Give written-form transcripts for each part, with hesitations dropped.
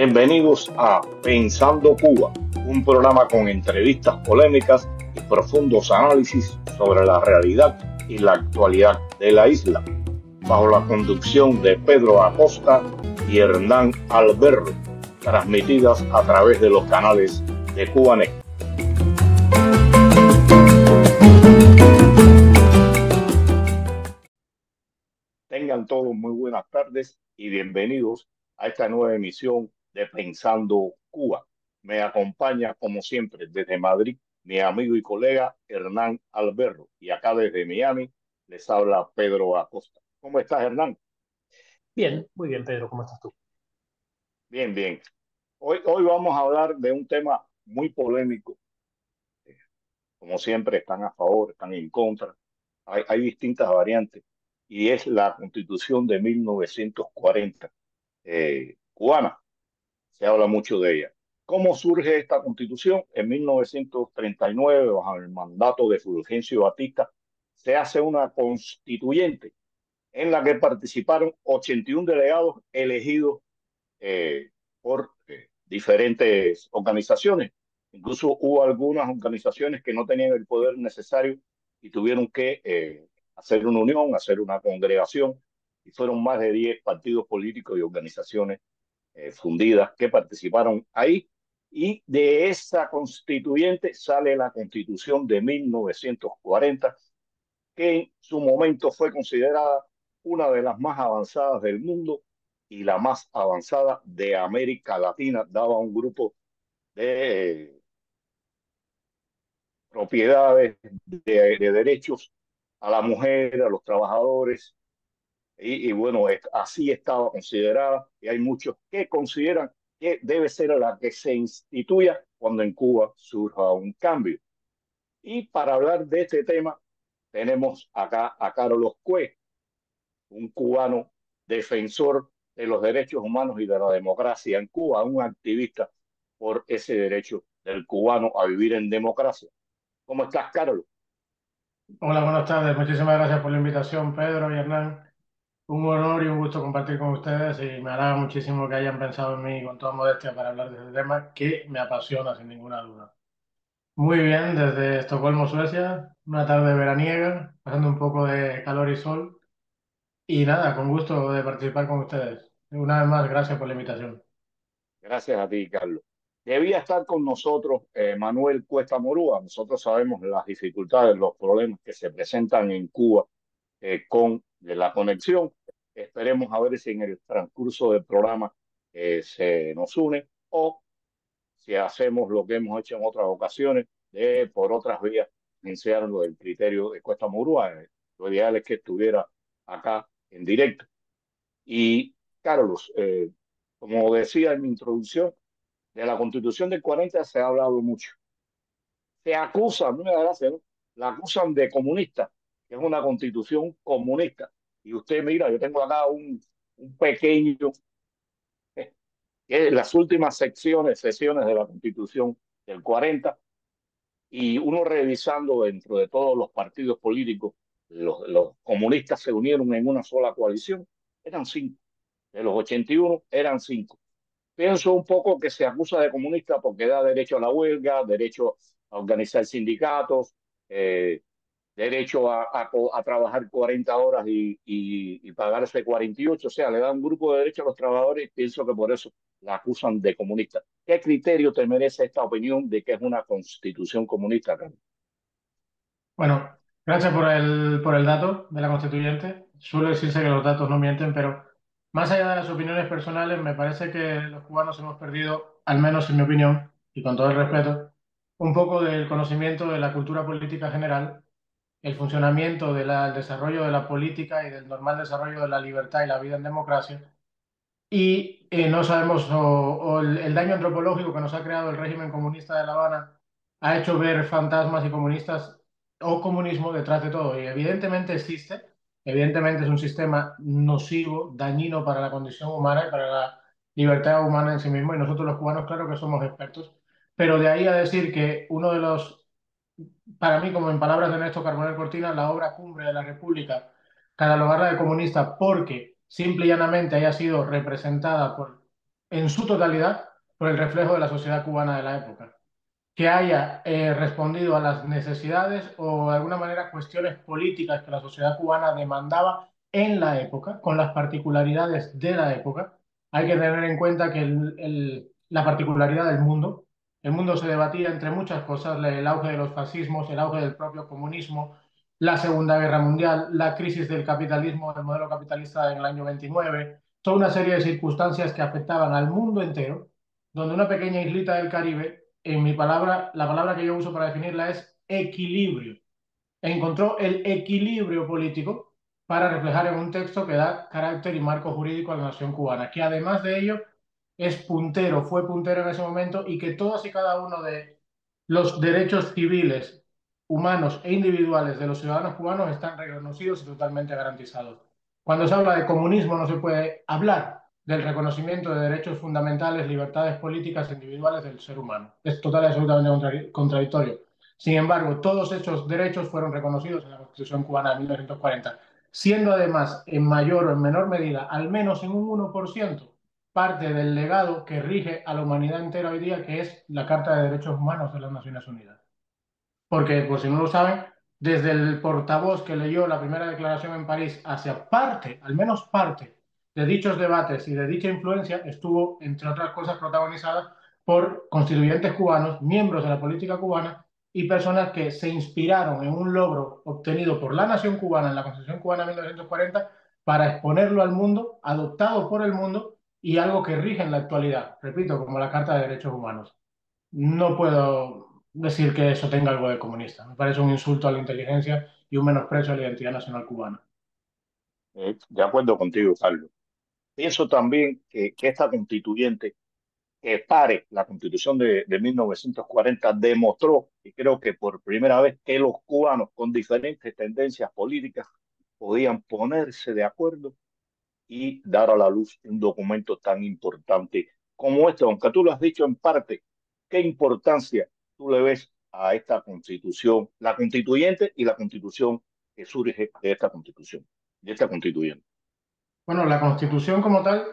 Bienvenidos a Pensando Cuba, un programa con entrevistas polémicas y profundos análisis sobre la realidad y la actualidad de la isla, bajo la conducción de Pedro Acosta y Hernán Alberro, transmitidas a través de los canales de Cubanet. Tengan todos muy buenas tardes y bienvenidos a esta nueva emisión de Pensando Cuba. Me acompaña, como siempre, desde Madrid, mi amigo y colega Hernán Alberro. Y acá desde Miami les habla Pedro Acosta. ¿Cómo estás, Hernán? Bien, muy bien, Pedro, ¿cómo estás tú? Bien, bien. Hoy vamos a hablar de un tema muy polémico. Como siempre, están a favor, están en contra. Hay distintas variantes. Y es la Constitución de 1940, cubana. Se habla mucho de ella. ¿Cómo surge esta constitución? En 1939, bajo el mandato de Fulgencio Batista, se hace una constituyente en la que participaron 81 delegados elegidos por diferentes organizaciones. Incluso hubo algunas organizaciones que no tenían el poder necesario y tuvieron que hacer una unión, hacer una congregación, y fueron más de 10 partidos políticos y organizaciones fundidas que participaron ahí. Y de esa constituyente sale la constitución de 1940, que en su momento fue considerada una de las más avanzadas del mundo y la más avanzada de América Latina. Daba un grupo de propiedades, de derechos a la mujer, a los trabajadores, y bueno, así estaba considerada, y hay muchos que consideran que debe ser la que se instituya cuando en Cuba surja un cambio. Y para hablar de este tema, tenemos acá a Carlos Cue, un cubano defensor de los derechos humanos y de la democracia en Cuba, un activista por ese derecho del cubano a vivir en democracia. ¿Cómo estás, Carlos? Hola, buenas tardes. Muchísimas gracias por la invitación, Pedro y Hernán. Un honor y un gusto compartir con ustedes y me halaga muchísimo que hayan pensado en mí con toda modestia para hablar de este tema que me apasiona sin ninguna duda. Muy bien, desde Estocolmo, Suecia, una tarde veraniega, pasando un poco de calor y sol y nada, con gusto de participar con ustedes. Una vez más, gracias por la invitación. Gracias a ti, Carlos. Debía estar con nosotros Manuel Cuesta Morúa. Nosotros sabemos las dificultades, los problemas que se presentan en Cuba con la conexión. Esperemos a ver si en el transcurso del programa se nos une o si hacemos lo que hemos hecho en otras ocasiones, de por otras vías, iniciarlo el criterio de Cuesta Morúa. Lo ideal es que estuviera acá en directo. Y Carlos, como decía en mi introducción, de la Constitución del 40 se ha hablado mucho. Se acusa, no me da gracia, ¿no? La acusan de comunista, que es una constitución comunista. Y usted mira, yo tengo acá un pequeño, que es las últimas sesiones de la Constitución del 40, y uno revisando dentro de todos los partidos políticos, los comunistas se unieron en una sola coalición, eran cinco. De los 81 eran cinco. Pienso un poco que se acusa de comunista porque da derecho a la huelga, derecho a organizar sindicatos, eh, derecho a trabajar 40 horas y pagarse 48. O sea, le da un grupo de derechos a los trabajadores y pienso que por eso la acusan de comunista. ¿Qué criterio te merece esta opinión de que es una constitución comunista, Carlos? Bueno, gracias por el dato de la constituyente. Suele decirse que los datos no mienten, pero más allá de las opiniones personales, me parece que los cubanos hemos perdido, al menos en mi opinión, y con todo el respeto, un poco del conocimiento de la cultura política general, el funcionamiento del desarrollo de la política y del normal desarrollo de la libertad y la vida en democracia. Y no sabemos, o el daño antropológico que nos ha creado el régimen comunista de La Habana ha hecho ver fantasmas y comunistas o comunismo detrás de todo. Y evidentemente existe, evidentemente es un sistema nocivo, dañino para la condición humana y para la libertad humana en sí mismo. Y nosotros los cubanos, claro que somos expertos. Pero de ahí a decir que uno de los, para mí, como en palabras de Ernesto Carbonell Cortina, la obra cumbre de la República, catalogarla de comunista porque simple y llanamente haya sido representada por en su totalidad por el reflejo de la sociedad cubana de la época, que haya respondido a las necesidades o de alguna manera cuestiones políticas que la sociedad cubana demandaba en la época, con las particularidades de la época. Hay que tener en cuenta que la particularidad del mundo, el mundo se debatía entre muchas cosas, el auge de los fascismos, el auge del propio comunismo, la Segunda Guerra Mundial, la crisis del capitalismo, del modelo capitalista en el año 29, toda una serie de circunstancias que afectaban al mundo entero, donde una pequeña islita del Caribe, en mi palabra, la palabra que yo uso para definirla es equilibrio. Encontró el equilibrio político para reflejar en un texto que da carácter y marco jurídico a la nación cubana, que además de ello es puntero, fue puntero en ese momento y que todos y cada uno de los derechos civiles, humanos e individuales de los ciudadanos cubanos están reconocidos y totalmente garantizados. Cuando se habla de comunismo no se puede hablar del reconocimiento de derechos fundamentales, libertades políticas e individuales del ser humano. Es total y absolutamente contradictorio. Sin embargo, todos estos derechos fueron reconocidos en la Constitución cubana de 1940, siendo además en mayor o en menor medida, al menos en un 1%, parte del legado que rige a la humanidad entera hoy día, que es la Carta de Derechos Humanos de las Naciones Unidas. Porque, por si no lo saben, desde el portavoz que leyó la primera declaración en París hacia parte, al menos parte, de dichos debates y de dicha influencia, estuvo, entre otras cosas, protagonizada por constituyentes cubanos, miembros de la política cubana y personas que se inspiraron en un logro obtenido por la nación cubana en la Constitución cubana de 1940 para exponerlo al mundo, adoptado por el mundo y algo que rige en la actualidad, repito, como la Carta de Derechos Humanos. No puedo decir que eso tenga algo de comunista. Me parece un insulto a la inteligencia y un menosprecio a la identidad nacional cubana. De acuerdo contigo, Carlos. Pienso también que esta constituyente, que pare la constitución de 1940, demostró, y creo que por primera vez, que los cubanos con diferentes tendencias políticas podían ponerse de acuerdo y dar a la luz un documento tan importante como este. Aunque tú lo has dicho en parte, ¿qué importancia tú le ves a esta constitución, la constituyente y la constitución que surge de esta constitución, de esta constituyente? Bueno, la Constitución como tal,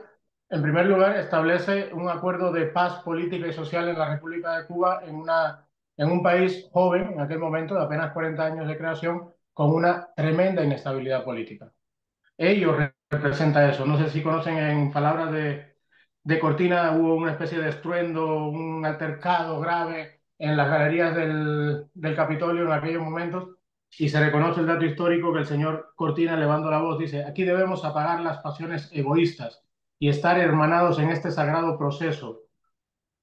en primer lugar, establece un acuerdo de paz política y social en la República de Cuba en un país joven, en aquel momento, de apenas 40 años de creación, con una tremenda inestabilidad política. Ello representa eso. No sé si conocen en palabras de Cortina, hubo una especie de estruendo, un altercado grave en las galerías del Capitolio en aquellos momentos y se reconoce el dato histórico que el señor Cortina, elevando la voz, dice, aquí debemos apagar las pasiones egoístas y estar hermanados en este sagrado proceso.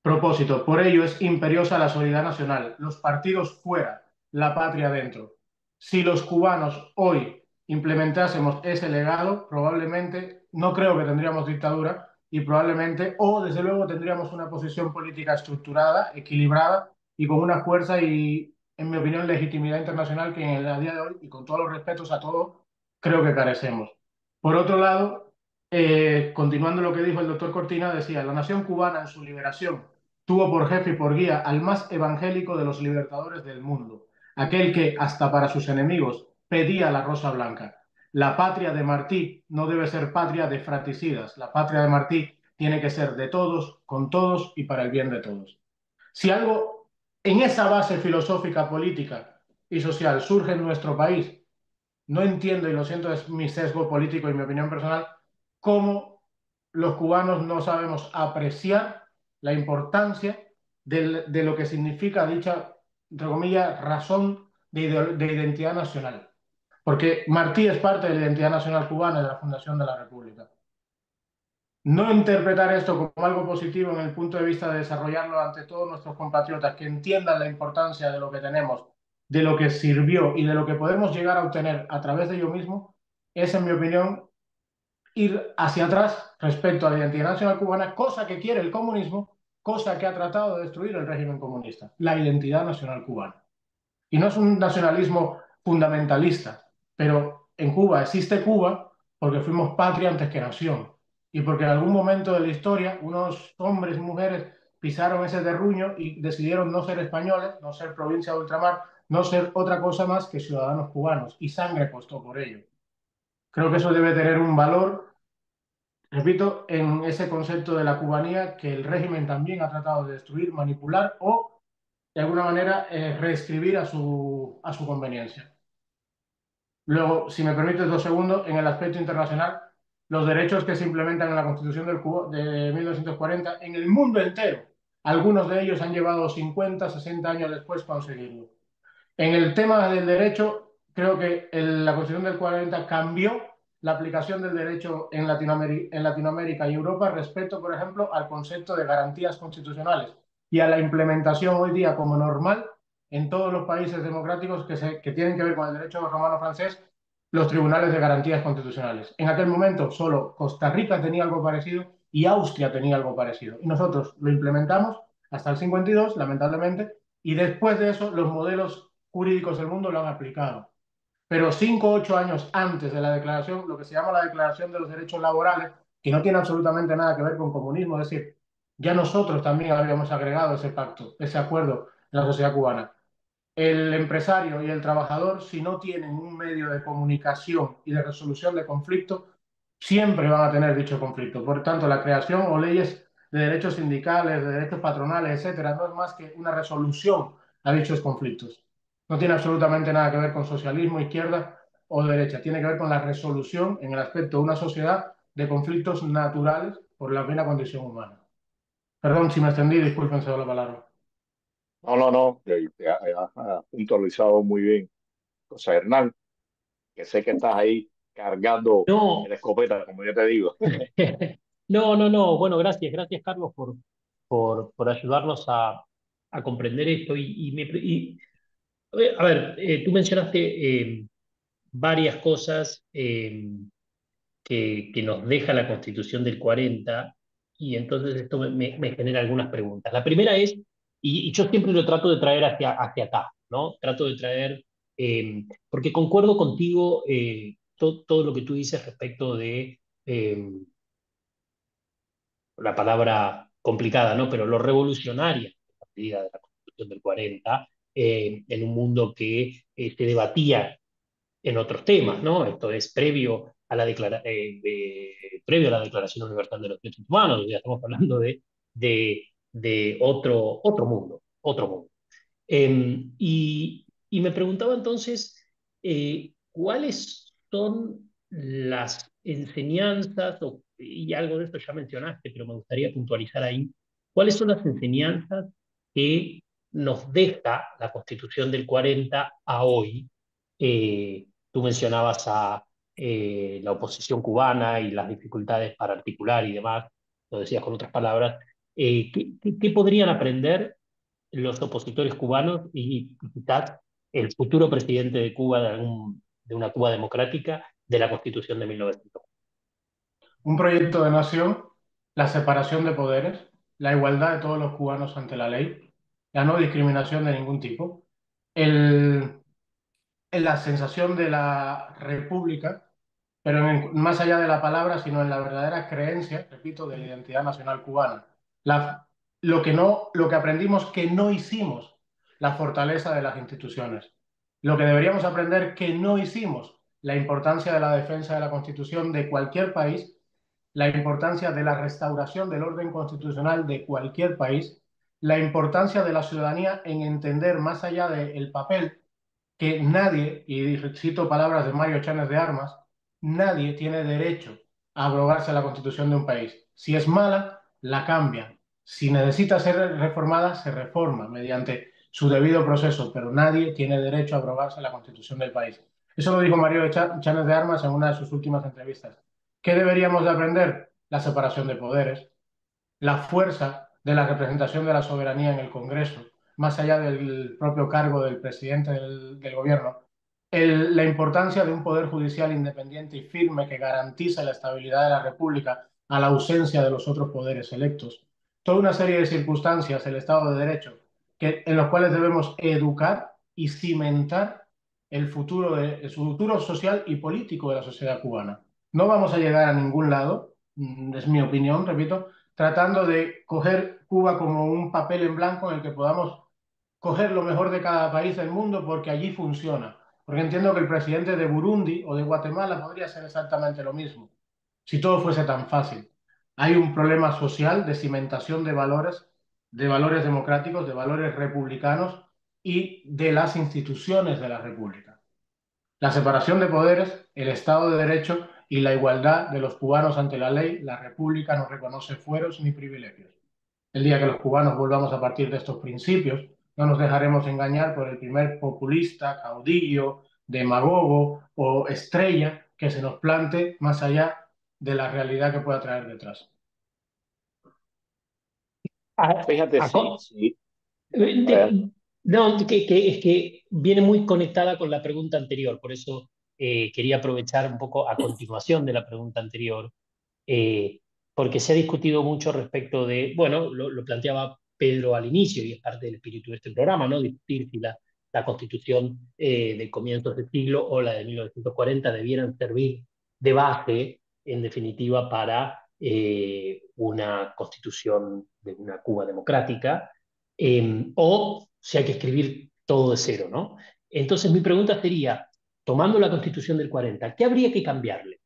Propósito, por ello es imperiosa la solidaridad nacional, los partidos fuera, la patria dentro. Si los cubanos hoy implementásemos ese legado, probablemente, no creo que tendríamos dictadura y probablemente, o desde luego tendríamos una posición política estructurada, equilibrada y con una fuerza y, en mi opinión, legitimidad internacional que en el día de hoy, y con todos los respetos a todos, creo que carecemos. Por otro lado, continuando lo que dijo el doctor Cortina, decía, la nación cubana en su liberación tuvo por jefe y por guía al más evangélico de los libertadores del mundo, aquel que, hasta para sus enemigos, pedía la rosa blanca. La patria de Martí no debe ser patria de fratricidas, la patria de Martí tiene que ser de todos, con todos y para el bien de todos. Si algo en esa base filosófica, política y social surge en nuestro país, no entiendo, y lo siento, es mi sesgo político y mi opinión personal, cómo los cubanos no sabemos apreciar la importancia de lo que significa dicha, entre comillas, razón de identidad nacional. Porque Martí es parte de la identidad nacional cubana y de la fundación de la República. No interpretar esto como algo positivo en el punto de vista de desarrollarlo ante todos nuestros compatriotas que entiendan la importancia de lo que tenemos, de lo que sirvió y de lo que podemos llegar a obtener a través de ello mismo, es, en mi opinión, ir hacia atrás respecto a la identidad nacional cubana, cosa que quiere el comunismo, cosa que ha tratado de destruir el régimen comunista, la identidad nacional cubana. Y no es un nacionalismo fundamentalista, pero en Cuba existe Cuba porque fuimos patria antes que nación y porque en algún momento de la historia unos hombres y mujeres pisaron ese terruño y decidieron no ser españoles, no ser provincia de ultramar, no ser otra cosa más que ciudadanos cubanos y sangre costó por ello. Creo que eso debe tener un valor repito, en ese concepto de la cubanía que el régimen también ha tratado de destruir, manipular o, de alguna manera, reescribir a su conveniencia. Luego, si me permites 2 segundos, en el aspecto internacional, los derechos que se implementan en la Constitución del Cuba de 1940 en el mundo entero, algunos de ellos han llevado 50, 60 años después conseguirlo. En el tema del derecho, creo que la Constitución del 40 cambió la aplicación del derecho en Latinoamérica y Europa respecto, por ejemplo, al concepto de garantías constitucionales y a la implementación hoy día como normal en todos los países democráticos que tienen que ver con el derecho romano-francés, los tribunales de garantías constitucionales. En aquel momento solo Costa Rica tenía algo parecido y Austria tenía algo parecido. Y nosotros lo implementamos hasta el 52, lamentablemente, y después de eso los modelos jurídicos del mundo lo han aplicado. Pero 5 o 8 años antes de la declaración, lo que se llama la Declaración de los Derechos Laborales, que no tiene absolutamente nada que ver con comunismo, es decir, ya nosotros también habíamos agregado ese pacto, ese acuerdo en la sociedad cubana. El empresario y el trabajador, si no tienen un medio de comunicación y de resolución de conflicto, siempre van a tener dicho conflicto. Por tanto, la creación o leyes de derechos sindicales, de derechos patronales, etcétera, no es más que una resolución a dichos conflictos. No tiene absolutamente nada que ver con socialismo, izquierda o derecha. Tiene que ver con la resolución en el aspecto de una sociedad de conflictos naturales por la plena condición humana. Perdón si me extendí, disculpen, cedo la palabra. No, no, no, te has puntualizado muy bien. José Hernán, que sé que estás ahí cargando No, la escopeta, como yo te digo. no, no, no. Bueno, gracias, gracias Carlos por ayudarnos a comprender esto. A ver, tú mencionaste varias cosas que nos deja la Constitución del 40 y entonces esto me genera algunas preguntas. La primera es, y yo siempre lo trato de traer hacia acá, ¿no? Trato de traer, porque concuerdo contigo todo lo que tú dices respecto de la palabra complicada, ¿no? Pero lo revolucionaria, la medida de la Constitución del 40, en un mundo que se debatía en otros temas, ¿no? Esto es previo a la Declaración Universal de los Derechos Humanos, ya estamos hablando de otro mundo, otro mundo. Y me preguntaba entonces, ¿cuáles son las enseñanzas, y algo de esto ya mencionaste, pero me gustaría puntualizar ahí, cuáles son las enseñanzas que nos deja la Constitución del 40 a hoy? Tú mencionabas a la oposición cubana y las dificultades para articular y demás, lo decías con otras palabras. ¿Qué podrían aprender los opositores cubanos y quizás el futuro presidente de Cuba, de una Cuba democrática, de la Constitución de 1900? Un proyecto de nación, la separación de poderes, la igualdad de todos los cubanos ante la ley, la no discriminación de ningún tipo, el, la sensación de la república, pero más allá de la palabra, sino en la verdadera creencia, repito, de la identidad nacional cubana. La, lo que no, lo que aprendimos que no hicimos, la fortaleza de las instituciones. Lo que deberíamos aprender que no hicimos, la importancia de la defensa de la Constitución de cualquier país, la importancia de la restauración del orden constitucional de cualquier país, la importancia de la ciudadanía en entender más allá del papel que nadie, y cito palabras de Mario Chanes de Armas, nadie tiene derecho a abrogarse la constitución de un país. Si es mala, la cambian. Si necesita ser reformada, se reforma mediante su debido proceso, pero nadie tiene derecho a abrogarse la constitución del país. Eso lo dijo Mario Chanes de Armas en una de sus últimas entrevistas. ¿Qué deberíamos de aprender? La separación de poderes, la fuerza de la representación de la soberanía en el Congreso, más allá del propio cargo del presidente del gobierno, la importancia de un poder judicial independiente y firme que garantice la estabilidad de la República a la ausencia de los otros poderes electos. Toda una serie de circunstancias, el Estado de Derecho, en los cuales debemos educar y cimentar el futuro social y político de la sociedad cubana. No vamos a llegar a ningún lado, es mi opinión, repito, tratando de coger Cuba como un papel en blanco en el que podamos coger lo mejor de cada país del mundo porque allí funciona. Porque entiendo que el presidente de Burundi o de Guatemala podría ser exactamente lo mismo. si todo fuese tan fácil. Hay un problema social de cimentación de valores democráticos, de valores republicanos y de las instituciones de la República. La separación de poderes, el Estado de Derecho y la igualdad de los cubanos ante la ley, la República no reconoce fueros ni privilegios. El día que los cubanos volvamos a partir de estos principios, no nos dejaremos engañar por el primer populista, caudillo, demagogo o estrella que se nos plante más allá de la realidad que pueda traer detrás. Fíjate, sí, sí. No, es que viene muy conectada con la pregunta anterior, por eso quería aprovechar un poco a continuación de la pregunta anterior, eh, porque se ha discutido mucho respecto de, bueno, lo planteaba Pedro al inicio y es parte del espíritu de este programa, ¿no? Discutir si la constitución de comienzos de siglo o la de 1940 debieran servir de base, en definitiva, para una constitución de una Cuba democrática, o si hay que escribir todo de cero, ¿no? Entonces mi pregunta sería, tomando la constitución del 40, ¿qué habría que cambiarle?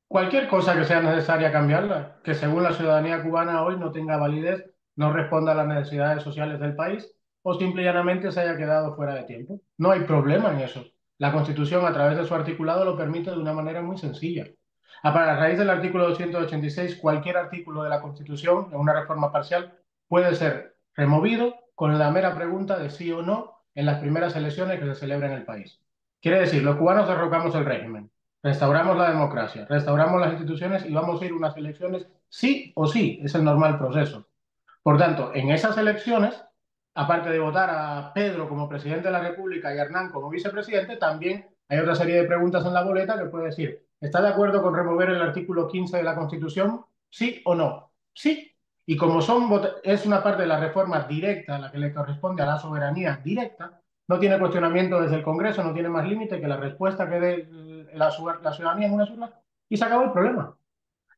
Cualquier cosa que sea necesaria cambiarla, que según la ciudadanía cubana hoy no tenga validez, no responda a las necesidades sociales del país o simple y llanamente se haya quedado fuera de tiempo. No hay problema en eso. La Constitución, a través de su articulado, lo permite de una manera muy sencilla. A raíz del artículo 286, cualquier artículo de la Constitución, en una reforma parcial, puede ser removido con la mera pregunta de sí o no en las primeras elecciones que se celebren en el país. Quiere decir, los cubanos derrocamos el régimen. Restauramos la democracia, restauramos las instituciones y vamos a ir a unas elecciones sí o sí, es el normal proceso. Por tanto, en esas elecciones, aparte de votar a Pedro como presidente de la República y a Hernán como vicepresidente, también hay otra serie de preguntas en la boleta que puede decir, ¿está de acuerdo con remover el artículo 15 de la Constitución? ¿Sí o no? Sí. Y como es una parte de la reforma directa, la que le corresponde a la soberanía directa, no tiene cuestionamiento desde el Congreso, no tiene más límite que la respuesta que dé la ciudadanía en una urna y se acabó el problema.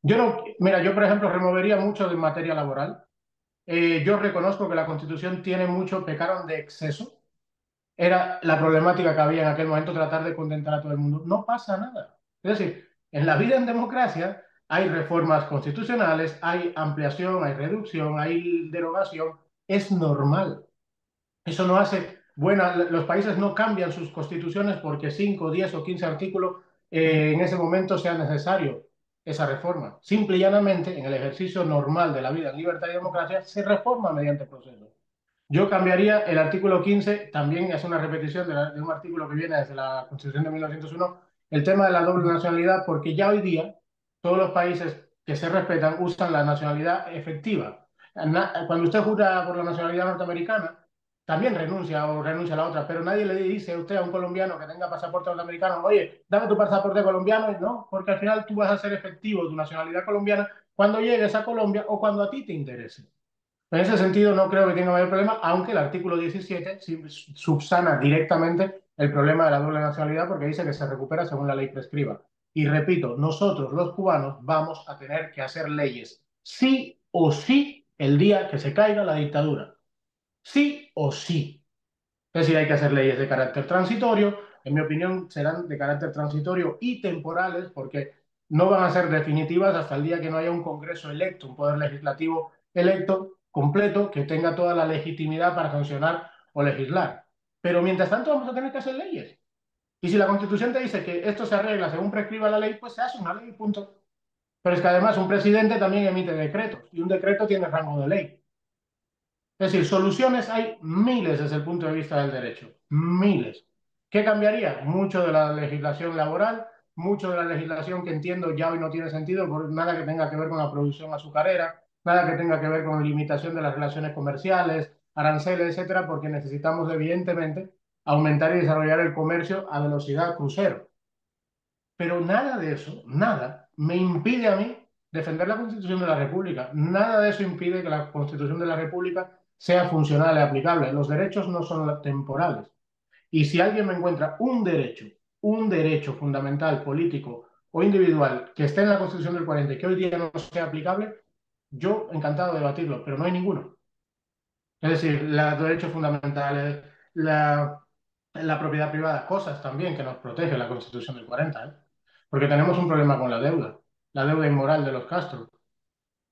Yo no, mira, yo por ejemplo removería mucho de materia laboral. Yo reconozco que la Constitución tiene mucho, pecaron de exceso. Era la problemática que había en aquel momento tratar de contentar a todo el mundo. No pasa nada. Es decir, en la vida en democracia hay reformas constitucionales, hay ampliación, hay reducción, hay derogación. Es normal. Eso no hace, bueno, los países no cambian sus constituciones porque 5, 10 o 15 artículos en ese momento sea necesario esa reforma. Simple y llanamente, en el ejercicio normal de la vida en libertad y democracia, se reforma mediante procesos. Yo cambiaría el artículo 15, también es una repetición de un artículo que viene desde la Constitución de 1901, el tema de la doble nacionalidad, porque ya hoy día todos los países que se respetan usan la nacionalidad efectiva. Cuando usted jura por la nacionalidad norteamericana, también renuncia o renuncia a la otra, pero nadie le dice a usted a un colombiano que tenga pasaporte norteamericano, oye, dame tu pasaporte colombiano, no, porque al final tú vas a ser efectivo tu nacionalidad colombiana cuando llegues a Colombia o cuando a ti te interese. En ese sentido, no creo que tenga mayor problema, aunque el artículo 17 sí subsana directamente el problema de la doble nacionalidad porque dice que se recupera según la ley prescriba. Y repito, nosotros los cubanos vamos a tener que hacer leyes sí o sí el día que se caiga la dictadura. Sí o sí. Es decir, hay que hacer leyes de carácter transitorio. En mi opinión, serán de carácter transitorio y temporales porque no van a ser definitivas hasta el día que no haya un Congreso electo, un poder legislativo electo, completo, que tenga toda la legitimidad para sancionar o legislar. Pero mientras tanto vamos a tener que hacer leyes. Y si la Constitución te dice que esto se arregla según prescriba la ley, pues se hace una ley, punto. Pero es que además un presidente también emite decretos y un decreto tiene rango de ley. Es decir, soluciones hay miles desde el punto de vista del derecho, miles. ¿Qué cambiaría? Mucho de la legislación laboral, mucho de la legislación que entiendo ya hoy no tiene sentido por nada que tenga que ver con la producción azucarera, nada que tenga que ver con limitación de las relaciones comerciales, aranceles, etcétera, porque necesitamos evidentemente aumentar y desarrollar el comercio a velocidad crucero. Pero nada de eso, nada, me impide a mí defender la Constitución de la República. Nada de eso impide que la Constitución de la República sea funcional y aplicable. Los derechos no son temporales. Y si alguien me encuentra un derecho fundamental, político o individual que esté en la Constitución del 40 y que hoy día no sea aplicable, yo encantado de debatirlo, pero no hay ninguno. Es decir, los derechos fundamentales, la propiedad privada, cosas también que nos protege la Constitución del 40, ¿eh? porque tenemos un problema con la deuda inmoral de los Castro.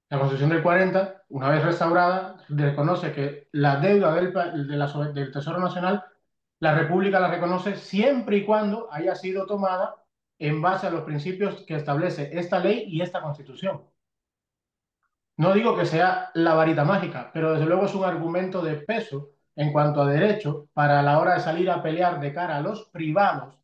La Constitución del 40, una vez restaurada, reconoce que la deuda del Tesoro Nacional, la República la reconoce siempre y cuando haya sido tomada en base a los principios que establece esta ley y esta Constitución. No digo que sea la varita mágica, pero desde luego es un argumento de peso en cuanto a derecho para la hora de salir a pelear de cara a los privados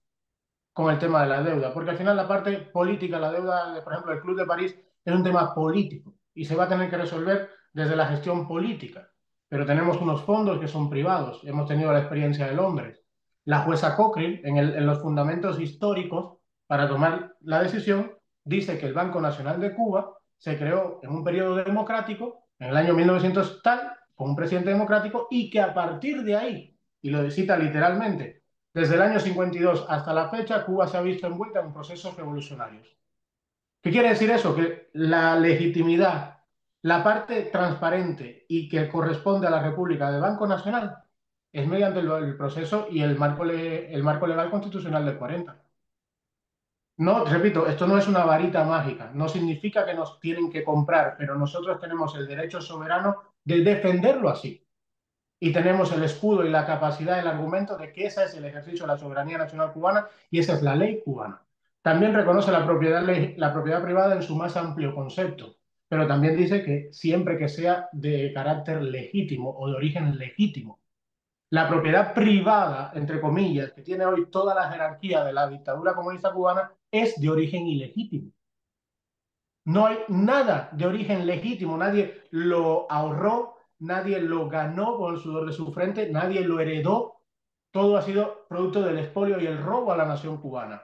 con el tema de la deuda, porque al final la parte política, la deuda, por ejemplo, del Club de París es un tema político y se va a tener que resolver desde la gestión política. Pero tenemos unos fondos que son privados. Hemos tenido la experiencia de Londres. La jueza Cochrane, en los fundamentos históricos para tomar la decisión, dice que el Banco Nacional de Cuba se creó en un periodo democrático, en el año 1900 tal, con un presidente democrático, y que a partir de ahí, y lo cita literalmente, desde el año 52 hasta la fecha, Cuba se ha visto envuelta en procesos revolucionarios. ¿Qué quiere decir eso? Que la legitimidad, la parte transparente y que corresponde a la República del Banco Nacional es mediante el proceso y el marco legal constitucional del 40. No, repito, esto no es una varita mágica, no significa que nos tienen que comprar, pero nosotros tenemos el derecho soberano de defenderlo así. Y tenemos el escudo y la capacidad, el argumento de que ese es el ejercicio de la soberanía nacional cubana y esa es la ley cubana. También reconoce la propiedad privada en su más amplio concepto, pero también dice que siempre que sea de carácter legítimo o de origen legítimo. La propiedad privada, entre comillas, que tiene hoy toda la jerarquía de la dictadura comunista cubana, es de origen ilegítimo. No hay nada de origen legítimo, nadie lo ahorró, nadie lo ganó con el sudor de su frente, nadie lo heredó, todo ha sido producto del expolio y el robo a la nación cubana.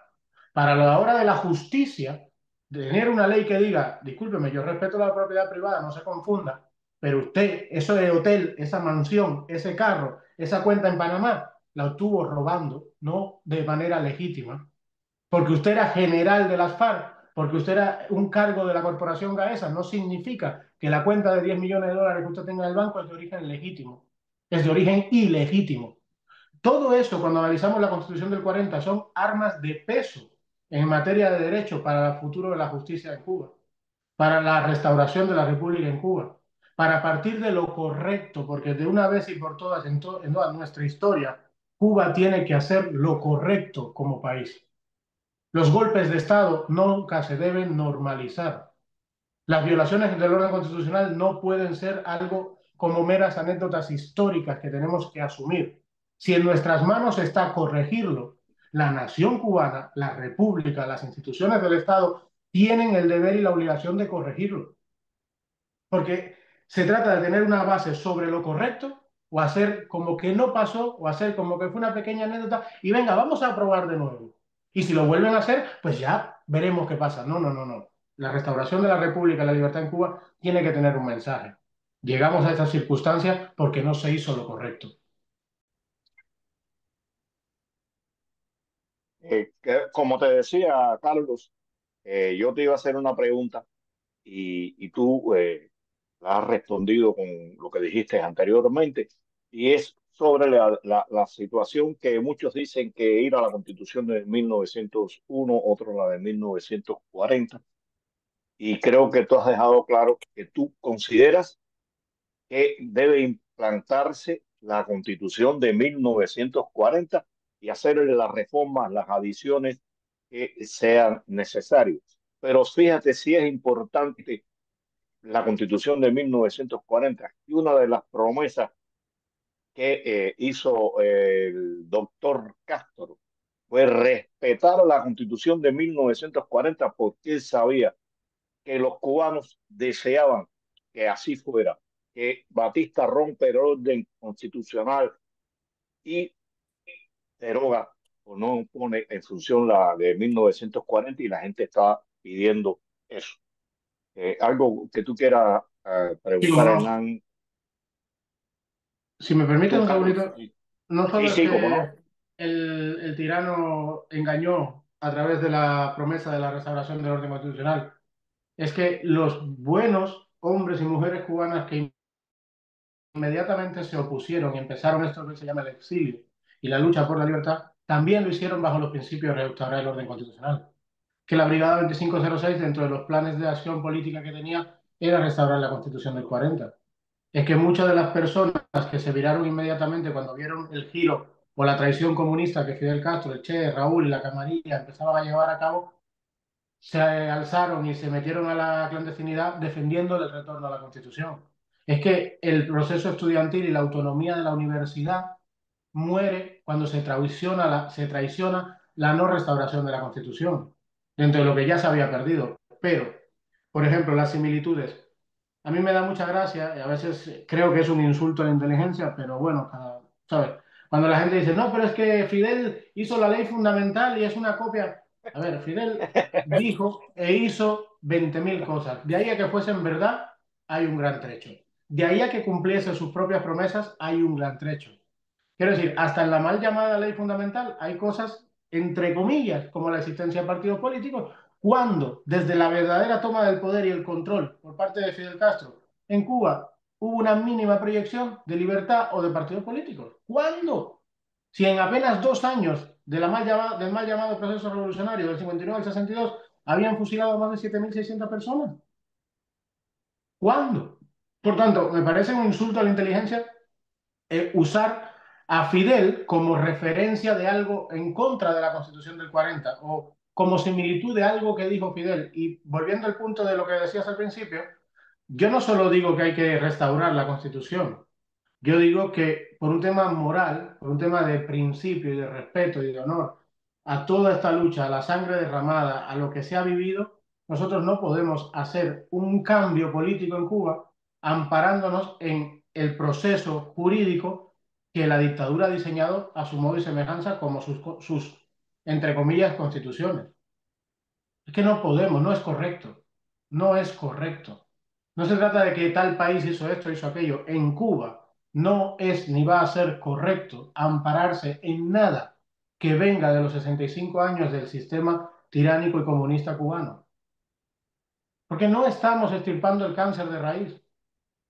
Para la hora de la justicia, de tener una ley que diga, discúlpeme, yo respeto la propiedad privada, no se confunda, pero usted, eso de hotel, esa mansión, ese carro, esa cuenta en Panamá, la obtuvo robando, no de manera legítima porque usted era general de las FARC, porque usted era un cargo de la corporación Gaesa, no significa que la cuenta de 10 millones de dólares que usted tenga en el banco es de origen legítimo, es de origen ilegítimo. Todo eso, cuando analizamos la Constitución del 40, son armas de peso en materia de derecho para el futuro de la justicia en Cuba, para la restauración de la República en Cuba, para partir de lo correcto, porque de una vez y por todas en toda nuestra historia, Cuba tiene que hacer lo correcto como país. Los golpes de Estado nunca se deben normalizar. Las violaciones del orden constitucional no pueden ser algo como meras anécdotas históricas que tenemos que asumir. Si en nuestras manos está corregirlo, la nación cubana, la república, las instituciones del Estado tienen el deber y la obligación de corregirlo. Porque se trata de tener una base sobre lo correcto o hacer como que no pasó o hacer como que fue una pequeña anécdota y venga, vamos a probar de nuevo. Y si lo vuelven a hacer, pues ya veremos qué pasa. No, no, no, no. La restauración de la República y la libertad en Cuba tiene que tener un mensaje. Llegamos a estas circunstancias porque no se hizo lo correcto. Como te decía, Carlos, yo te iba a hacer una pregunta y tú la has respondido con lo que dijiste anteriormente, y es sobre la situación que muchos dicen que ir a la Constitución de 1901, otros la de 1940, y creo que tú has dejado claro que tú consideras que debe implantarse la Constitución de 1940 y hacerle las reformas, las adiciones que sean necesarias. Pero fíjate si es importante la Constitución de 1940 y una de las promesas que hizo el doctor Castro fue respetar la Constitución de 1940 porque él sabía que los cubanos deseaban que así fuera, que Batista rompe el orden constitucional y deroga o no pone en función la de 1940 y la gente está pidiendo eso. Algo que tú quieras preguntar, Hernán. Si me permiten Tú, un Carlos. segundito, no Sí, solo es sí, cómo no. que el tirano engañó a través de la promesa de la restauración del orden constitucional, es que los buenos hombres y mujeres cubanas que inmediatamente se opusieron y empezaron esto que se llama el exilio y la lucha por la libertad, también lo hicieron bajo los principios de restaurar el orden constitucional. que la Brigada 2506, dentro de los planes de acción política que tenía, era restaurar la Constitución del 40. Es que muchas de las personas que se viraron inmediatamente cuando vieron el giro o la traición comunista que Fidel Castro, el Che, Raúl y la Camarilla empezaban a llevar a cabo, se alzaron y se metieron a la clandestinidad defendiendo el retorno a la Constitución. Es que el proceso estudiantil y la autonomía de la universidad muere cuando se traiciona la no restauración de la Constitución, dentro de lo que ya se había perdido. Pero, por ejemplo, las similitudes. A mí me da mucha gracia, y a veces creo que es un insulto a la inteligencia, pero bueno, ¿sabes? Cuando la gente dice, no, pero es que Fidel hizo la ley fundamental y es una copia. A ver, Fidel dijo e hizo 20.000 cosas. De ahí a que fuesen verdad, hay un gran trecho. De ahí a que cumpliese sus propias promesas, hay un gran trecho. Quiero decir, hasta en la mal llamada ley fundamental hay cosas, entre comillas, como la existencia de partidos políticos, cuando desde la verdadera toma del poder y el control por parte de Fidel Castro en Cuba hubo una mínima proyección de libertad o de partidos políticos. ¿Cuándo? Si en apenas 2 años de del mal llamado proceso revolucionario del 59 al 62 habían fusilado a más de 7.600 personas. ¿Cuándo? Por tanto, me parece un insulto a la inteligencia usar a Fidel como referencia de algo en contra de la Constitución del 40 o como similitud de algo que dijo Fidel. Y volviendo al punto de lo que decías al principio, yo no solo digo que hay que restaurar la Constitución, yo digo que por un tema moral, por un tema de principio y de respeto y de honor a toda esta lucha, a la sangre derramada, a lo que se ha vivido, nosotros no podemos hacer un cambio político en Cuba amparándonos en el proceso jurídico que la dictadura ha diseñado a su modo y semejanza como entre comillas, constituciones. Es que no podemos, no es correcto, no es correcto. No se trata de que tal país hizo esto, hizo aquello. En Cuba no es ni va a ser correcto ampararse en nada que venga de los 65 años del sistema tiránico y comunista cubano. Porque no estamos extirpando el cáncer de raíz.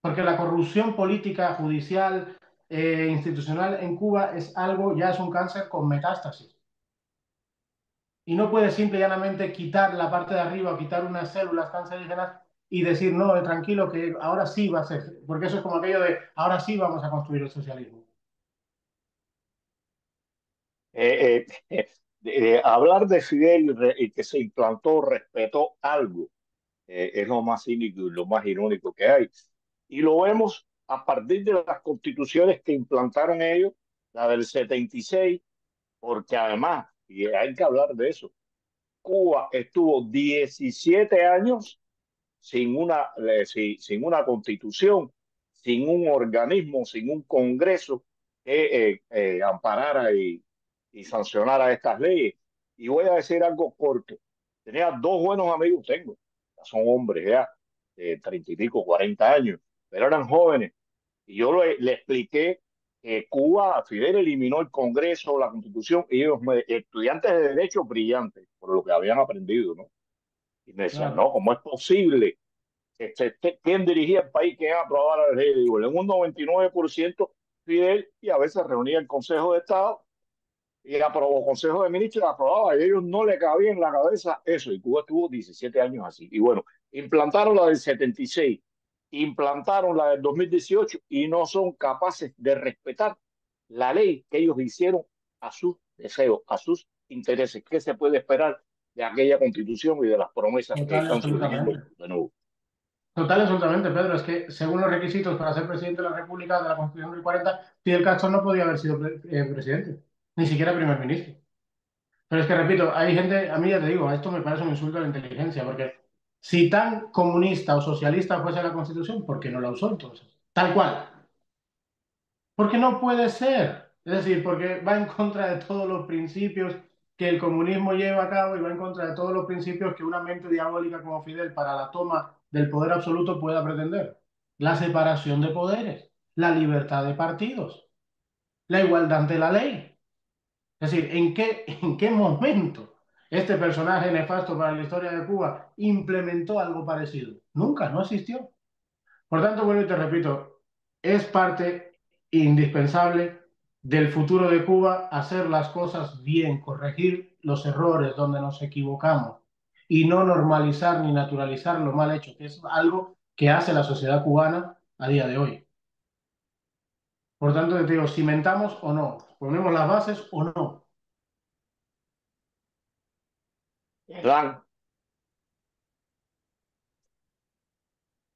Porque la corrupción política, judicial, institucional en Cuba es algo, ya es un cáncer con metástasis. Y no puedes simple y llanamente quitar la parte de arriba o quitar unas células cancerígenas y decir, no, tranquilo, que ahora sí va a ser, porque eso es como aquello de, ahora sí vamos a construir el socialismo. Hablar de Fidel y que se implantó, respetó algo, es lo más cínico y lo más irónico que hay. Y lo vemos a partir de las constituciones que implantaron ellos, la del 76, porque además, y hay que hablar de eso, Cuba estuvo 17 años sin una constitución, sin un organismo, sin un congreso que amparara y sancionara estas leyes. Y voy a decir algo corto. Tenía dos buenos amigos, tengo, ya son hombres ya, de 30 y pico, 40 años, pero eran jóvenes. Y yo le expliqué que Cuba, Fidel eliminó el Congreso, la Constitución, y ellos, estudiantes de derecho brillantes, por lo que habían aprendido, ¿no? Y me decían, Claro. no, ¿cómo es posible? ¿Quién dirigía el país? ¿Quién aprobaba la ley? Digo, en un 99% Fidel, y a veces reunía el Consejo de Estado y aprobó Consejo de Ministros y aprobaba, y a ellos no le cabía en la cabeza eso. Y Cuba estuvo 17 años así. Y bueno, implantaron la del 76, implantaron la del 2018 y no son capaces de respetar la ley que ellos hicieron a sus deseos, a sus intereses. ¿Qué se puede esperar de aquella constitución y de las promesas que Total y están surgiendo absolutamente. de nuevo? Total y absolutamente, Pedro. Es que según los requisitos para ser presidente de la República de la Constitución del 40, Fidel Castro no podía haber sido presidente, ni siquiera primer ministro. Pero es que, repito, hay gente, a mí ya te digo, esto me parece un insulto a la inteligencia, porque si tan comunista o socialista fuese la Constitución, ¿por qué no la usó entonces? Tal cual. Porque no puede ser. Es decir, porque va en contra de todos los principios que el comunismo lleva a cabo y va en contra de todos los principios que una mente diabólica como Fidel para la toma del poder absoluto pueda pretender. La separación de poderes, la libertad de partidos, la igualdad ante la ley. Es decir, en qué momento este personaje nefasto para la historia de Cuba implementó algo parecido? Nunca, no existió. Por tanto, vuelvo y te repito, es parte indispensable del futuro de Cuba hacer las cosas bien, corregir los errores donde nos equivocamos y no normalizar ni naturalizar lo mal hecho, que es algo que hace la sociedad cubana a día de hoy. Por tanto, te digo, cimentamos o no, ponemos las bases o no. ¿Verdad?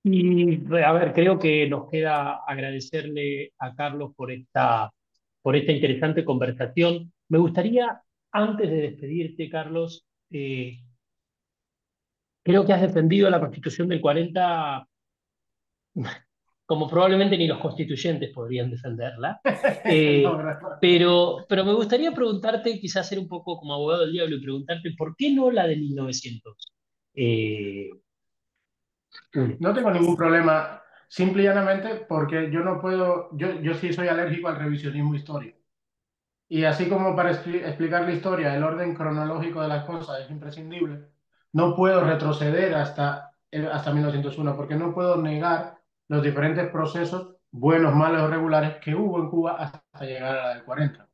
Y a ver, creo que nos queda agradecerle a Carlos por esta interesante conversación. Me gustaría, antes de despedirte, Carlos, creo que has defendido la Constitución del 40 como probablemente ni los constituyentes podrían defenderla. No, Eh, gracias. pero me gustaría preguntarte, quizás ser un poco como abogado del diablo y preguntarte, ¿por qué no la de 1900? Eh, No tengo ningún problema, simple y llanamente porque yo no puedo, yo sí soy alérgico al revisionismo histórico. Y así como para explicar la historia, el orden cronológico de las cosas es imprescindible, no puedo retroceder hasta 1901 porque no puedo negar los diferentes procesos, buenos, malos o regulares, que hubo en Cuba hasta llegar a la del 40.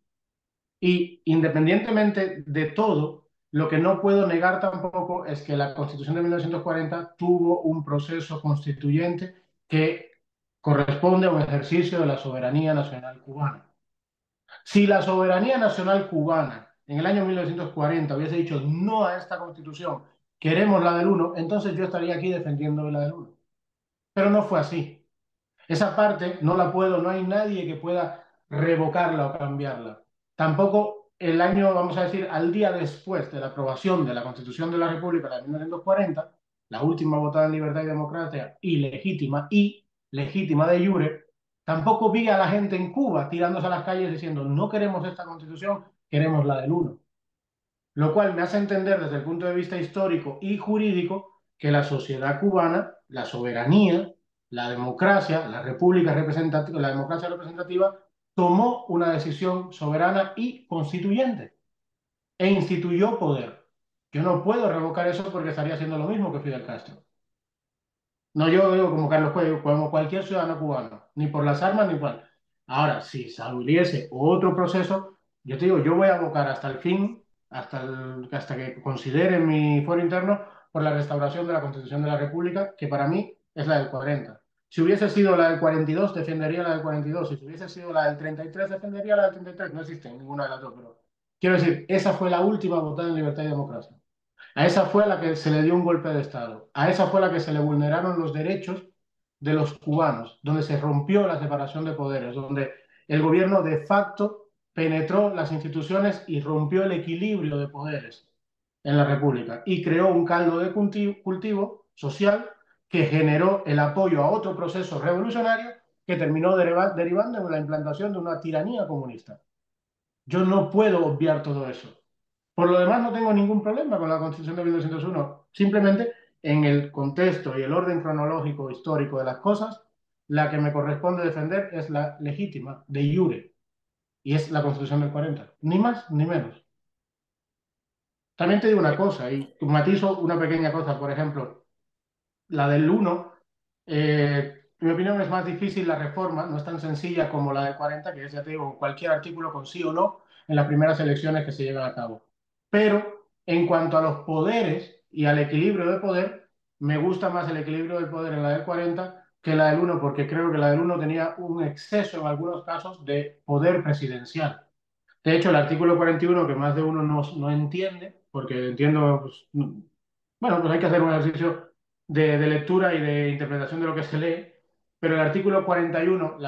Y independientemente de todo, lo que no puedo negar tampoco es que la Constitución de 1940 tuvo un proceso constituyente que corresponde a un ejercicio de la soberanía nacional cubana. Si la soberanía nacional cubana en el año 1940 hubiese dicho no a esta Constitución, queremos la del uno, entonces yo estaría aquí defendiendo la del uno. Pero no fue así. Esa parte no la puedo, no hay nadie que pueda revocarla o cambiarla. Tampoco el año, vamos a decir, al día después de la aprobación de la Constitución de la República de 1940, la última votada en libertad y democracia y legítima de jure, tampoco vi a la gente en Cuba tirándose a las calles diciendo no queremos esta Constitución, queremos la del uno, lo cual me hace entender desde el punto de vista histórico y jurídico que la sociedad cubana, la soberanía, la democracia, la democracia representativa, tomó una decisión soberana y constituyente e instituyó poder. Yo no puedo revocar eso porque estaría haciendo lo mismo que Fidel Castro. No yo digo como Carlos Cuello, como cualquier ciudadano cubano, ni por las armas ni por... Ahora, si saliese otro proceso, yo te digo, yo voy a abocar hasta el fin, hasta que considere mi fuero interno por la restauración de la Constitución de la República, que para mí es la del 40. Si hubiese sido la del 42, defendería la del 42. Si hubiese sido la del 33, defendería la del 33. No existe ninguna de las dos, pero quiero decir, esa fue la última votada en libertad y democracia. A esa fue a la que se le dio un golpe de Estado. A esa fue a la que se le vulneraron los derechos de los cubanos, donde se rompió la separación de poderes, donde el gobierno de facto penetró las instituciones y rompió el equilibrio de poderes en la República y creó un caldo de cultivo social que generó el apoyo a otro proceso revolucionario que terminó derivando en la implantación de una tiranía comunista. Yo no puedo obviar todo eso. Por lo demás, no tengo ningún problema con la Constitución de 1901. Simplemente, en el contexto y el orden cronológico histórico de las cosas, la que me corresponde defender es la legítima, de jure, y es la Constitución del 40. Ni más ni menos. También te digo una cosa, y matizo una pequeña cosa, por ejemplo, la del uno, en mi opinión es más difícil la reforma, no es tan sencilla como la del 40, que es, ya te digo, cualquier artículo con sí o no en las primeras elecciones que se llevan a cabo. Pero en cuanto a los poderes y al equilibrio de poder, me gusta más el equilibrio de poder en la del 40 que la del uno, porque creo que la del uno tenía un exceso en algunos casos de poder presidencial. De hecho, el artículo 41, que más de uno no entiende, porque entiendo, pues, bueno, pues hay que hacer un ejercicio de lectura y de interpretación de lo que se lee, pero el artículo 41,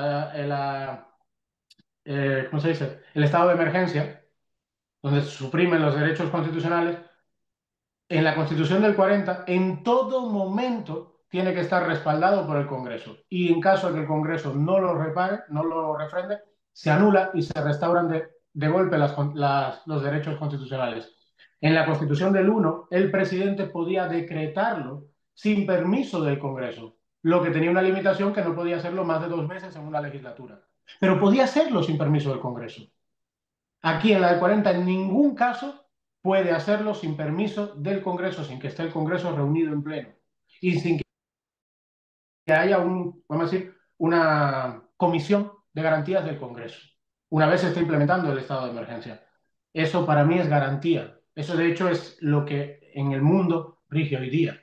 ¿cómo se dice? El estado de emergencia, donde se suprimen los derechos constitucionales, en la Constitución del 40, en todo momento tiene que estar respaldado por el Congreso. Y en caso de que el Congreso no lo repare, no lo refrende, se anula y se restauran de golpe los derechos constitucionales. En la Constitución del 1, el presidente podía decretarlo sin permiso del Congreso, lo que tenía una limitación que no podía hacerlo más de 2 veces en una legislatura. Pero podía hacerlo sin permiso del Congreso. Aquí en la del 40 en ningún caso puede hacerlo sin permiso del Congreso, sin que esté el Congreso reunido en pleno y sin que haya vamos a decir, una comisión de garantías del Congreso, una vez se esté implementando el estado de emergencia. Eso para mí es garantía. Eso de hecho es lo que en el mundo rige hoy día.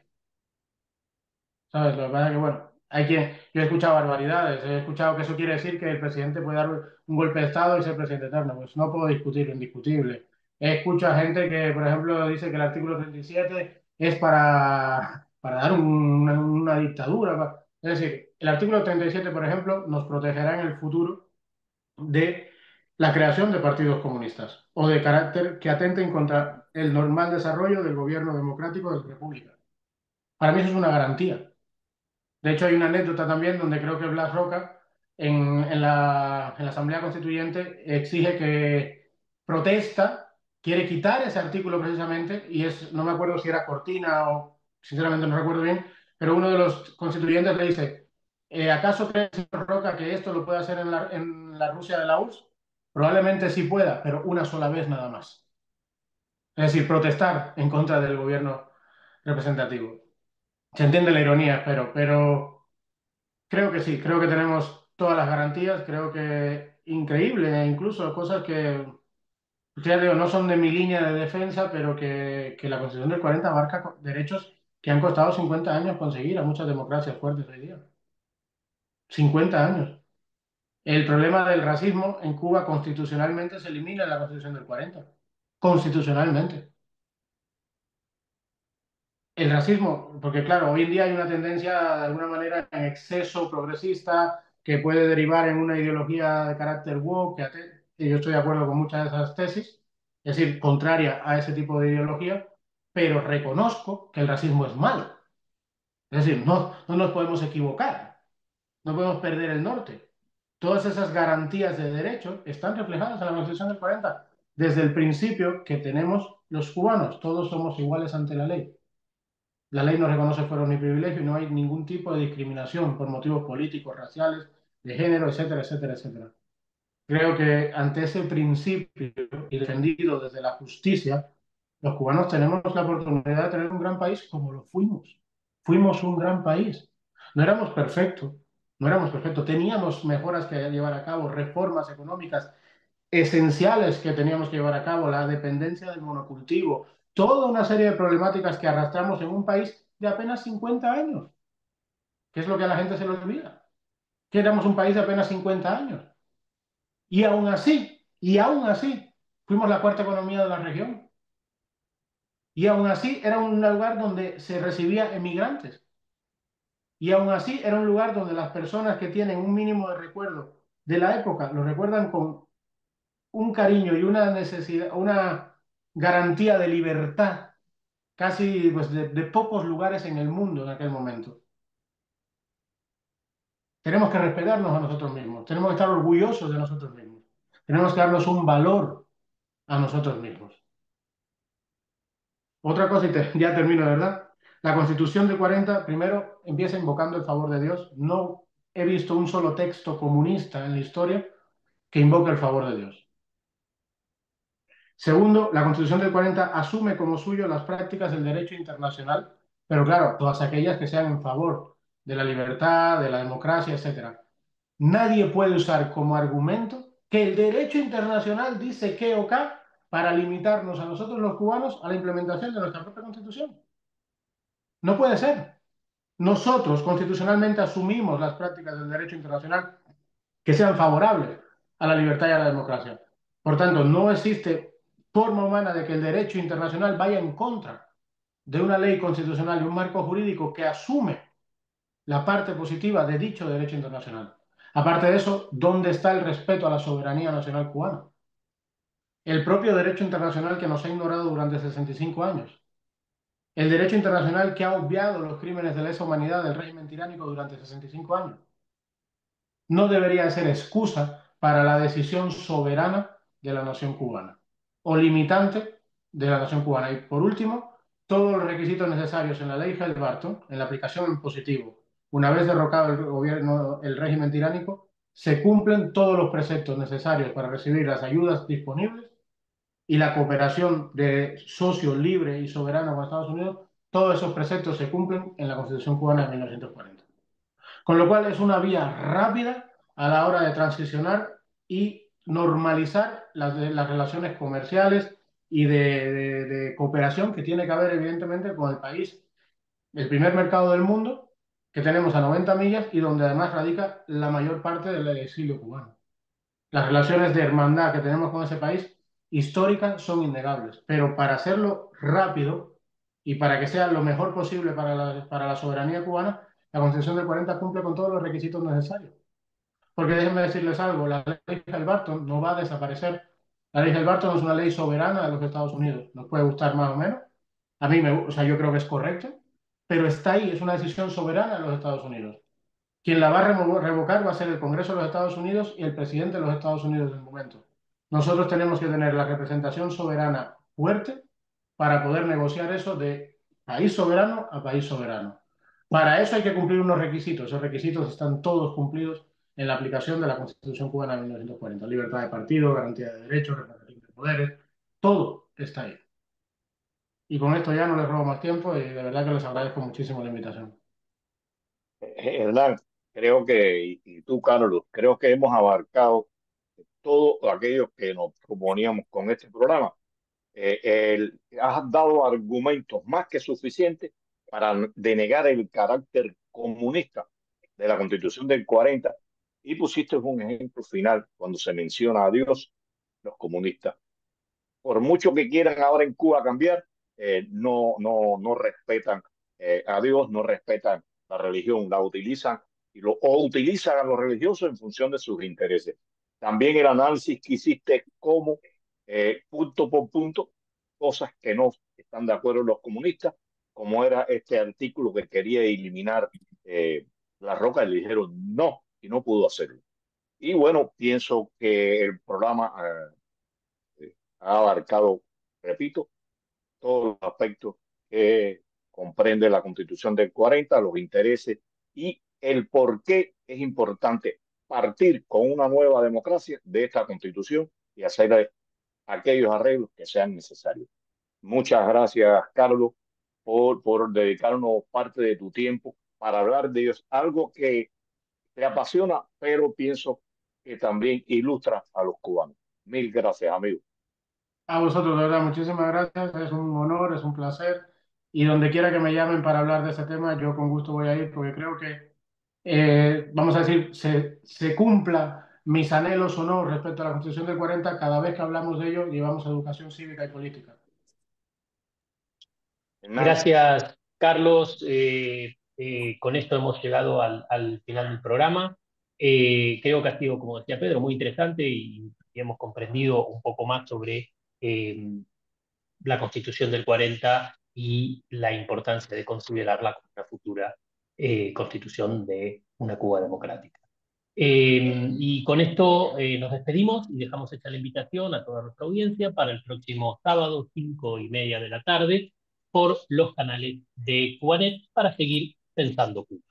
¿Sabes? Lo que pasa es que, bueno, yo he escuchado barbaridades, he escuchado que eso quiere decir que el presidente puede dar un golpe de Estado y ser presidente eterno. Pues no puedo discutir lo indiscutible. He escuchado a gente que, por ejemplo, dice que el artículo 37 es para dar una dictadura. Es decir, el artículo 37, por ejemplo, nos protegerá en el futuro de la creación de partidos comunistas o de carácter que atenten contra el normal desarrollo del gobierno democrático de la República. Para mí eso es una garantía. De hecho, hay una anécdota también donde creo que Blas Roca, en la Asamblea Constituyente, exige que protesta, quiere quitar ese artículo precisamente, y no me acuerdo si era Cortina o, sinceramente no recuerdo bien, pero uno de los constituyentes le dice, ¿acaso cree, señor Roca, que esto lo puede hacer en la Rusia de la URSS? Probablemente sí pueda, pero una sola vez nada más. Es decir, protestar en contra del gobierno representativo. Se entiende la ironía, espero, pero creo que sí, creo que tenemos todas las garantías, creo que increíble, incluso cosas que, ya digo, no son de mi línea de defensa, pero que la Constitución del 40 marca derechos que han costado 50 años conseguir a muchas democracias fuertes hoy día. 50 años. El problema del racismo en Cuba constitucionalmente se elimina en la Constitución del 40. Constitucionalmente. El racismo, porque claro, hoy en día hay una tendencia de alguna manera en exceso progresista que puede derivar en una ideología de carácter woke, y yo estoy de acuerdo con muchas de esas tesis, es decir, contraria a ese tipo de ideología, pero reconozco que el racismo es malo. Es decir, no nos podemos equivocar, no podemos perder el norte. Todas esas garantías de derechos están reflejadas en la Constitución del 40, desde el principio que tenemos los cubanos, todos somos iguales ante la ley. La ley no reconoce fueros ni privilegios y no hay ningún tipo de discriminación por motivos políticos, raciales, de género, etcétera, etcétera, etcétera. Creo que ante ese principio y defendido desde la justicia, los cubanos tenemos la oportunidad de tener un gran país como lo fuimos. Fuimos un gran país. No éramos perfectos, no éramos perfectos. Teníamos mejoras que llevar a cabo, reformas económicas esenciales que teníamos que llevar a cabo, la dependencia del monocultivo, toda una serie de problemáticas que arrastramos en un país de apenas 50 años, que es lo que a la gente se le olvida, que éramos un país de apenas 50 años. Y aún así, fuimos la cuarta economía de la región. Y aún así era un lugar donde se recibía emigrantes. Y aún así era un lugar donde las personas que tienen un mínimo de recuerdo de la época lo recuerdan con un cariño y una necesidad, una garantía de libertad casi pues, de pocos lugares en el mundo en aquel momento. Tenemos que respetarnos a nosotros mismos, tenemos que estar orgullosos de nosotros mismos, tenemos que darnos un valor a nosotros mismos. Otra cosa, y ya termino, de verdad. La Constitución de 40, primero, empieza invocando el favor de Dios. No he visto un solo texto comunista en la historia que invoque el favor de Dios. Segundo, la Constitución del 40 asume como suyo las prácticas del derecho internacional, pero claro, todas aquellas que sean en favor de la libertad, de la democracia, etc. Nadie puede usar como argumento que el derecho internacional dice qué o qué para limitarnos a nosotros los cubanos a la implementación de nuestra propia Constitución. No puede ser. Nosotros constitucionalmente asumimos las prácticas del derecho internacional que sean favorables a la libertad y a la democracia. Por tanto, no existe forma humana de que el derecho internacional vaya en contra de una ley constitucional y un marco jurídico que asume la parte positiva de dicho derecho internacional. Aparte de eso, ¿dónde está el respeto a la soberanía nacional cubana? El propio derecho internacional que nos ha ignorado durante 65 años. El derecho internacional que ha obviado los crímenes de lesa humanidad del régimen tiránico durante 65 años. No debería ser excusa para la decisión soberana de la nación cubana o limitante de la nación cubana. Y por último, todos los requisitos necesarios en la ley Helms-Burton, en la aplicación en positivo, una vez derrocado el gobierno, el régimen tiránico, se cumplen todos los preceptos necesarios para recibir las ayudas disponibles y la cooperación de socio libre y soberano con Estados Unidos. Todos esos preceptos se cumplen en la Constitución cubana de 1940. Con lo cual es una vía rápida a la hora de transicionar y normalizar las relaciones comerciales y de cooperación que tiene que haber, evidentemente, con el país, el primer mercado del mundo, que tenemos a 90 millas y donde además radica la mayor parte del exilio cubano. Las relaciones de hermandad que tenemos con ese país históricas son innegables, pero para hacerlo rápido y para que sea lo mejor posible para la soberanía cubana, la Constitución del 40 cumple con todos los requisitos necesarios. Porque déjenme decirles algo, la ley Helm-Barton no va a desaparecer. La ley Helm-Barton es una ley soberana de los Estados Unidos. Nos puede gustar más o menos. A mí, o sea, yo creo que es correcto, pero está ahí, es una decisión soberana de los Estados Unidos. Quien la va a revocar va a ser el Congreso de los Estados Unidos y el presidente de los Estados Unidos del momento. Nosotros tenemos que tener la representación soberana fuerte para poder negociar eso de país soberano a país soberano. Para eso hay que cumplir unos requisitos. Esos requisitos están todos cumplidos en la aplicación de la Constitución cubana de 1940. Libertad de partido, garantía de derechos, reparación de poderes, todo está ahí. Y con esto ya no les robo más tiempo y de verdad que les agradezco muchísimo la invitación. Hernán, creo que, y tú, Carlos, creo que hemos abarcado todo aquello que nos proponíamos con este programa. Has dado argumentos más que suficientes para denegar el carácter comunista de la Constitución del 40 y pusiste un ejemplo final cuando se menciona a Dios, los comunistas. Por mucho que quieran ahora en Cuba cambiar, no respetan a Dios, no respetan la religión, la utilizan o utilizan a los religiosos en función de sus intereses. También el análisis que hiciste como punto por punto, cosas que no están de acuerdo los comunistas, como era este artículo que quería eliminar la roca, y le dijeron no, y no pudo hacerlo. Y bueno, pienso que el programa ha abarcado, repito, todos los aspectos que comprende la Constitución del 40, los intereses y el por qué es importante partir con una nueva democracia de esta Constitución y hacer aquellos arreglos que sean necesarios. Muchas gracias, Carlos, por dedicarnos parte de tu tiempo para hablar de ellos, algo que te apasiona, pero pienso que también ilustra a los cubanos. Mil gracias, amigo. A vosotros, de verdad, muchísimas gracias. Es un honor, es un placer. Y donde quiera que me llamen para hablar de este tema, yo con gusto voy a ir porque creo que, vamos a decir, se cumpla mis anhelos o no respecto a la Constitución del 40, cada vez que hablamos de ello, llevamos educación cívica y política. Hernán, Gracias, Carlos. Con esto hemos llegado al final del programa. Creo que ha sido, como decía Pedro, muy interesante y hemos comprendido un poco más sobre la Constitución del 40 y la importancia de considerarla como una futura constitución de una Cuba democrática. Y con esto nos despedimos y dejamos hecha la invitación a toda nuestra audiencia para el próximo sábado, 5:30 de la tarde, por los canales de Cubanet para seguir pensando Cuba.